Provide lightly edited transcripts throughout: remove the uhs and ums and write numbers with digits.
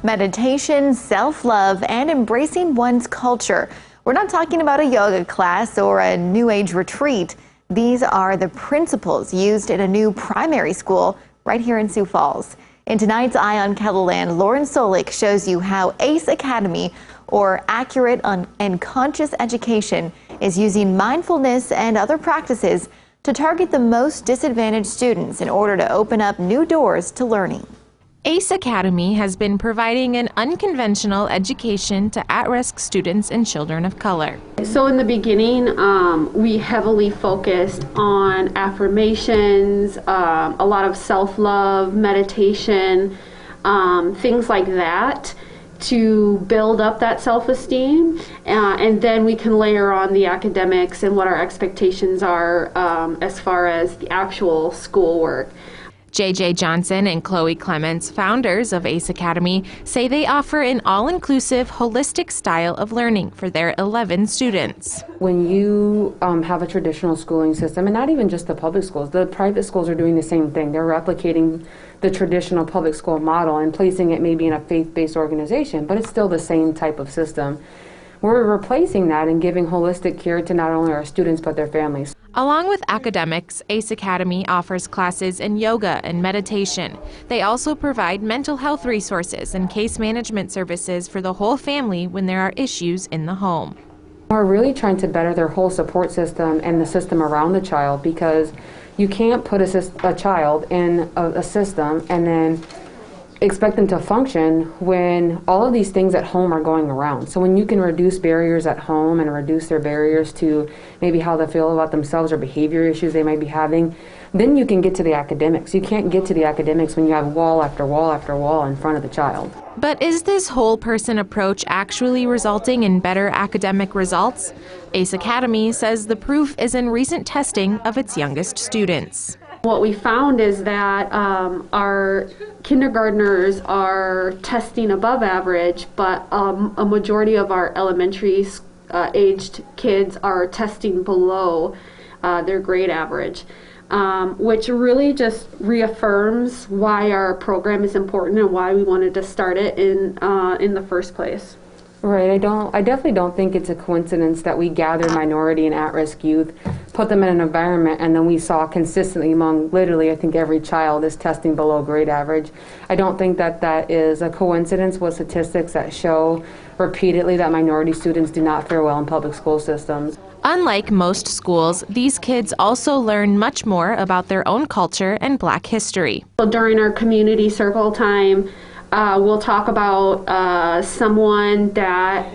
meditation, self-love, and embracing one's culture. We're not talking about a yoga class or a New Age retreat. These are the principles used in a new primary school right here in Sioux Falls. In tonight's Eye on KELOLAND, Lauren Solik shows you how ACE Academy, or Accurate and Conscious Education, is using mindfulness and other practices to target the most disadvantaged students in order to open up new doors to learning. ACE Academy has been providing an unconventional education to at-risk students and children of color. So in the beginning, we heavily focused on affirmations, a lot of self-love, meditation, things like that to build up that self-esteem, and then we can layer on the academics and what our expectations are as far as the actual schoolwork. J.J. Johnson and Chloe Clements, founders of ACE Academy, say they offer an all-inclusive, holistic style of learning for their 11 students. When you have a traditional schooling system, and not even just the public schools, the private schools are doing the same thing. They're replicating the traditional public school model and placing it maybe in a faith-based organization, but it's still the same type of system. We're replacing that and giving holistic care to not only our students but their families. Along with academics, ACE Academy offers classes in yoga and meditation. They also provide mental health resources and case management services for the whole family when there are issues in the home. We're really trying to better their whole support system and the system around the child, because you can't put a child in a system and then expect them to function when all of these things at home are going around. So when you can reduce barriers at home and reduce their barriers to maybe how they feel about themselves or behavior issues they might be having, then you can get to the academics. You can't get to the academics when you have wall after wall after wall in front of the child. But is this whole person approach actually resulting in better academic results? ACE Academy says the proof is in recent testing of its youngest students. What we found is that our kindergartners are testing above average, but a majority of our elementary aged kids are testing below their grade average, which really just reaffirms why our program is important and why we wanted to start it in the first place. Right. I definitely don't think it's a coincidence that we gathered minority and at-risk youth, put them in an environment, and then we saw consistently among literally, I think every child is testing below grade average. I don't think that that is a coincidence with statistics that show repeatedly that minority students do not fare well in public school systems. Unlike most schools, these kids also learn much more about their own culture and Black history. During our community circle time, we'll talk about someone that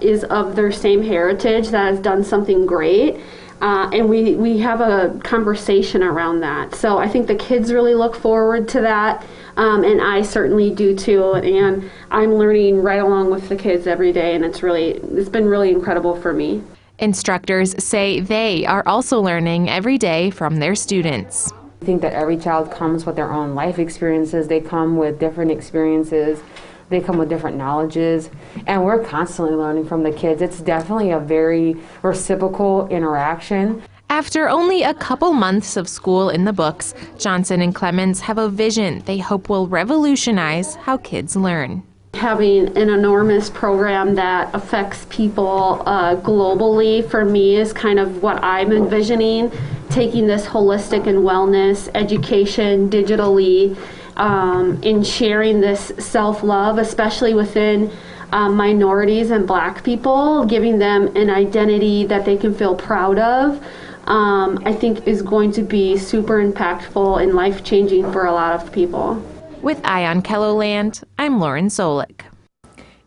is of their same heritage that has done something great, and we have a conversation around that. So I think the kids really look forward to that, and I certainly do too, and I'm learning right along with the kids every day, and it's been really incredible for me. Instructors say they are also learning every day from their students. I think that every child comes with their own life experiences. They come with different experiences. They come with different knowledges, and we're constantly learning from the kids. It's definitely a very reciprocal interaction. After only a couple months of school in the books, Johnson and Clements have a vision they hope will revolutionize how kids learn. Having an enormous program that affects people globally, for me, is kind of what I'm envisioning, taking this holistic and wellness education digitally, and sharing this self-love, especially within minorities and Black people, giving them an identity that they can feel proud of, I think is going to be super impactful and life-changing for a lot of people. With Eye on KELOLAND, I'm Lauren Solik.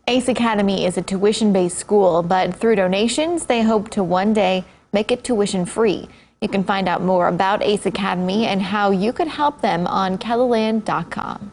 ACE Academy is a tuition-based school, but through donations, they hope to one day make it tuition-free. You can find out more about ACE Academy and how you could help them on KELOLAND.com.